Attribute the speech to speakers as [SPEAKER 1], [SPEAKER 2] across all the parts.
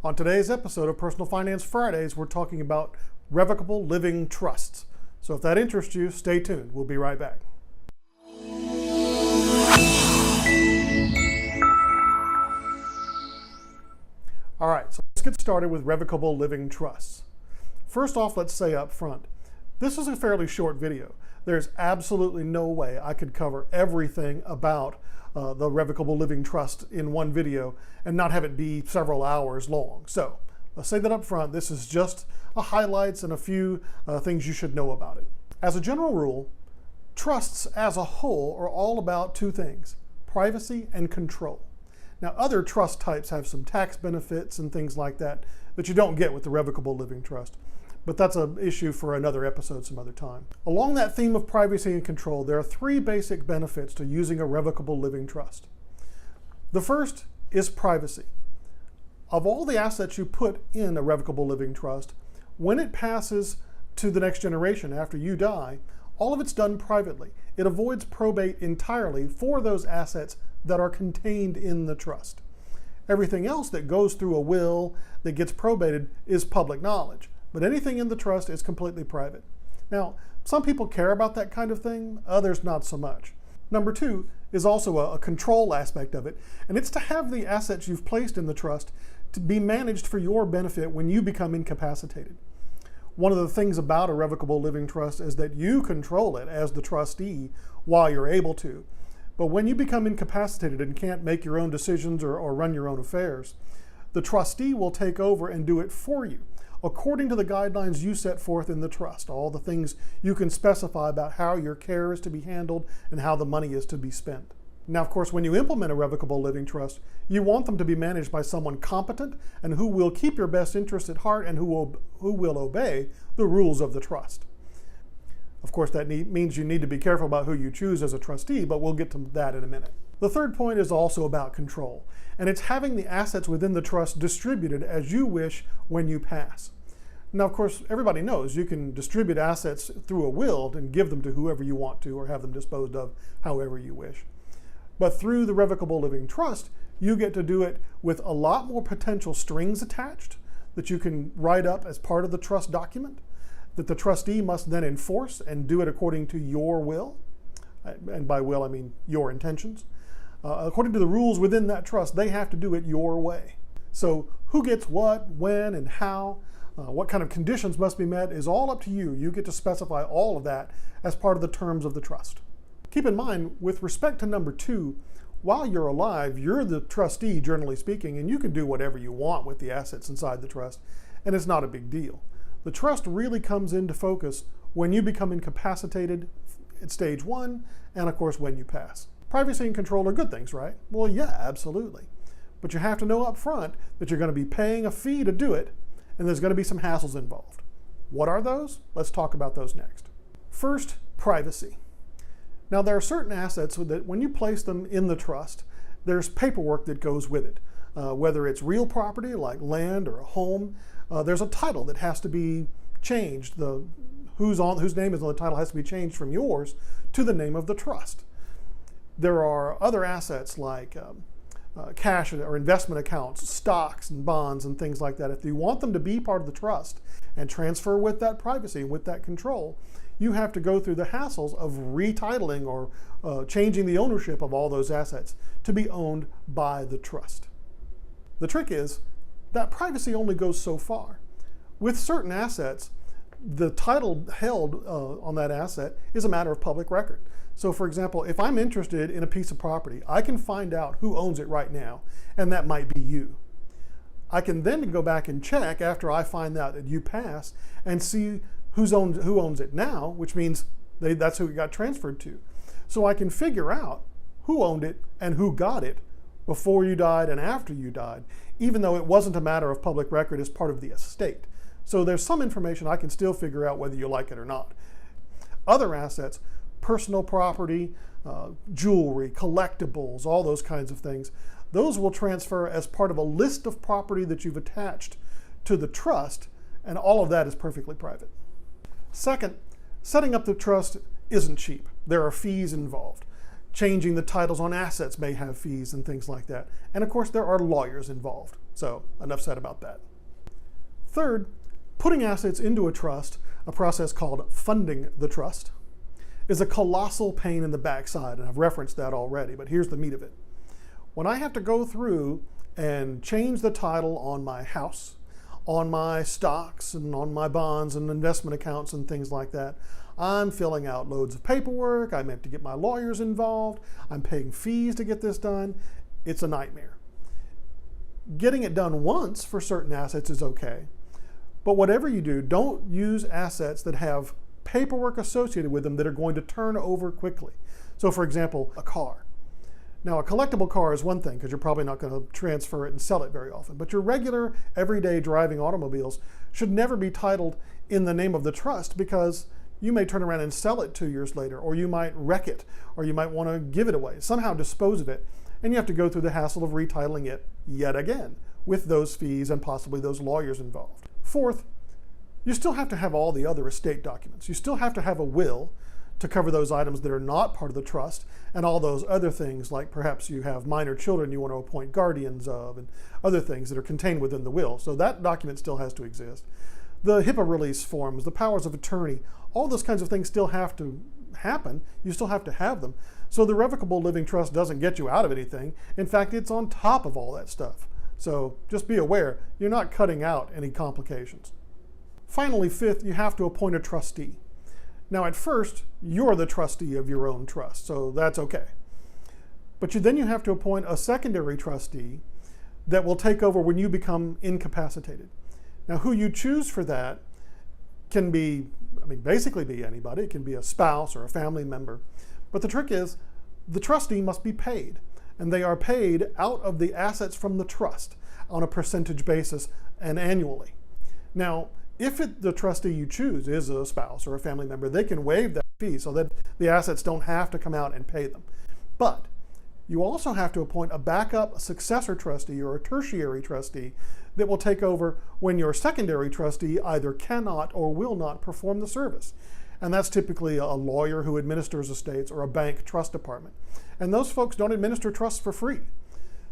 [SPEAKER 1] On today's episode of Personal Finance Fridays, we're talking about revocable living trusts. So if that interests you, stay tuned. We'll be right back. All right, so let's get started with revocable living trusts. First off, let's say up front, this is a fairly short video. There's absolutely no way I could cover everything about the revocable living trust in one video and not have it be several hours long. So let's say that up front, this is just a highlights and a few things you should know about it. As a general rule, trusts as a whole are all about two things: privacy and control. Now, other trust types have some tax benefits and things like that that you don't get with the revocable living trust, but that's an issue for another episode some other time. Along that theme of privacy and control, there are three basic benefits to using a revocable living trust. The first is privacy. Of all the assets you put in a revocable living trust, when it passes to the next generation after you die, all of it's done privately. It avoids probate entirely for those assets that are contained in the trust. Everything else that goes through a will that gets probated is public knowledge, but anything in the trust is completely private. Now, some people care about that kind of thing, others not so much. Number two is also a control aspect of it, and it's to have the assets you've placed in the trust to be managed for your benefit when you become incapacitated. One of the things about a revocable living trust is that you control it as the trustee while you're able to. But when you become incapacitated and can't make your own decisions or run your own affairs, the trustee will take over and do it for you, according to the guidelines you set forth in the trust, all the things you can specify about how your care is to be handled and how the money is to be spent. Now, of course, when you implement a revocable living trust, you want them to be managed by someone competent and who will keep your best interest at heart and who will obey the rules of the trust. Of course, that means you need to be careful about who you choose as a trustee, but we'll get to that in a minute. The third point is also about control, and it's having the assets within the trust distributed as you wish when you pass. Now, of course, everybody knows you can distribute assets through a will and give them to whoever you want to or have them disposed of however you wish. But through the revocable living trust, you get to do it with a lot more potential strings attached that you can write up as part of the trust document, that the trustee must then enforce and do it according to your will. And by will, I mean your intentions. According to the rules within that trust, they have to do it your way. So who gets what, when, and how, what kind of conditions must be met is all up to you. You get to specify all of that as part of the terms of the trust. Keep in mind, with respect to number two, while you're alive, you're the trustee, generally speaking, and you can do whatever you want with the assets inside the trust, and it's not a big deal. The trust really comes into focus when you become incapacitated at stage one, and of course when you pass. Privacy and control are good things, right? Well, yeah, absolutely. But you have to know up front that you're going to be paying a fee to do it, and there's going to be some hassles involved. What are those? Let's talk about those next. First, privacy. Now, there are certain assets that when you place them in the trust, there's paperwork that goes with it. Whether it's real property like land or a home, there's a title that has to be changed. Whose name is on the title has to be changed from yours to the name of the trust. There are other assets like cash or investment accounts, stocks and bonds and things like that. If you want them to be part of the trust and transfer with that privacy, with that control, you have to go through the hassles of retitling or changing the ownership of all those assets to be owned by the trust. The trick is that privacy only goes so far. With certain assets, the title held on that asset is a matter of public record. So for example, if I'm interested in a piece of property, I can find out who owns it right now, and that might be you. I can then go back and check after I find out that you pass and see who owns it now, which means that's who it got transferred to. So I can figure out who owned it and who got it before you died and after you died, even though it wasn't a matter of public record as part of the estate. So there's some information I can still figure out whether you like it or not. Other assets, personal property, jewelry, collectibles, all those kinds of things, those will transfer as part of a list of property that you've attached to the trust, and all of that is perfectly private. Second, setting up the trust isn't cheap. There are fees involved. Changing the titles on assets may have fees and things like that. And of course, there are lawyers involved. So enough said about that. Third, putting assets into a trust, a process called funding the trust, is a colossal pain in the backside, and I've referenced that already, but here's the meat of it. When I have to go through and change the title on my house, on my stocks, and on my bonds and investment accounts and things like that, I'm filling out loads of paperwork, I have to get my lawyers involved, I'm paying fees to get this done. It's a nightmare. Getting it done once for certain assets is okay, but whatever you do, don't use assets that have paperwork associated with them that are going to turn over quickly. So for example, a car. Now a collectible car is one thing because you're probably not going to transfer it and sell it very often, but your regular everyday driving automobiles should never be titled in the name of the trust because you may turn around and sell it 2 years later, or you might wreck it, or you might want to give it away, somehow dispose of it, and you have to go through the hassle of retitling it yet again with those fees and possibly those lawyers involved. Fourth, you still have to have all the other estate documents. You still have to have a will to cover those items that are not part of the trust and all those other things, like perhaps you have minor children you want to appoint guardians of and other things that are contained within the will. So that document still has to exist. The HIPAA release forms, the powers of attorney, all those kinds of things still have to happen. You still have to have them. So the Revocable Living Trust doesn't get you out of anything. In fact, it's on top of all that stuff. So just be aware, you're not cutting out any complications. Finally, fifth, you have to appoint a trustee. Now at first, you're the trustee of your own trust, so that's okay. But then you have to appoint a secondary trustee that will take over when you become incapacitated. Now who you choose for that can be, basically be anybody. It can be a spouse or a family member. But the trick is, the trustee must be paid, and they are paid out of the assets from the trust on a percentage basis and annually. Now, if the trustee you choose is a spouse or a family member, they can waive that fee so that the assets don't have to come out and pay them. But you also have to appoint a backup successor trustee or a tertiary trustee that will take over when your secondary trustee either cannot or will not perform the service. And that's typically a lawyer who administers estates or a bank trust department. And those folks don't administer trusts for free.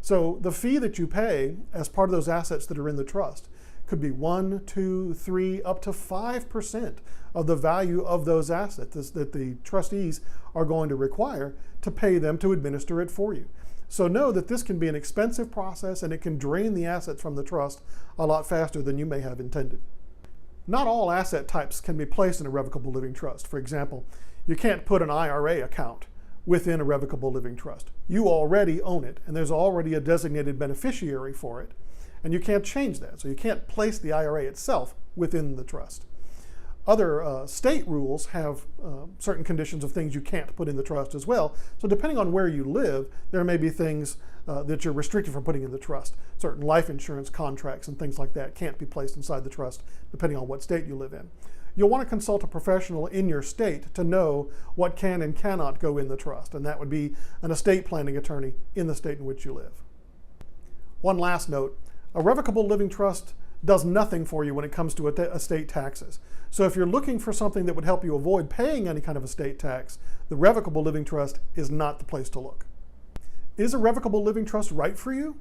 [SPEAKER 1] So the fee that you pay as part of those assets that are in the trust could be 1, 2, 3, up to 5% of the value of those assets that the trustees are going to require to pay them to administer it for you. So know that this can be an expensive process and it can drain the assets from the trust a lot faster than you may have intended. Not all asset types can be placed in a revocable living trust. For example, you can't put an IRA account within a revocable living trust. You already own it and there's already a designated beneficiary for it. And you can't change that. So you can't place the IRA itself within the trust. Other state rules have certain conditions of things you can't put in the trust as well. So depending on where you live, there may be things that you're restricted from putting in the trust. Certain life insurance contracts and things like that can't be placed inside the trust depending on what state you live in. You'll want to consult a professional in your state to know what can and cannot go in the trust, and that would be an estate planning attorney in the state in which you live. One last note. A revocable living trust does nothing for you when it comes to estate taxes. So if you're looking for something that would help you avoid paying any kind of estate tax, the revocable living trust is not the place to look. Is a revocable living trust right for you?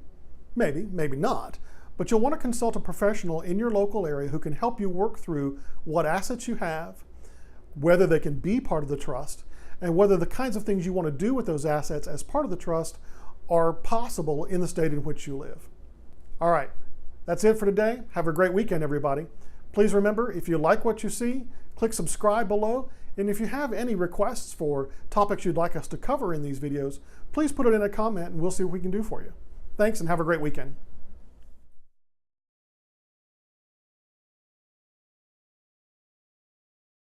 [SPEAKER 1] Maybe, maybe not. But you'll want to consult a professional in your local area who can help you work through what assets you have, whether they can be part of the trust, and whether the kinds of things you want to do with those assets as part of the trust are possible in the state in which you live. All right, that's it for today. Have a great weekend, everybody. Please remember, if you like what you see, click subscribe below. And if you have any requests for topics you'd like us to cover in these videos, please put it in a comment and we'll see what we can do for you. Thanks and have a great weekend.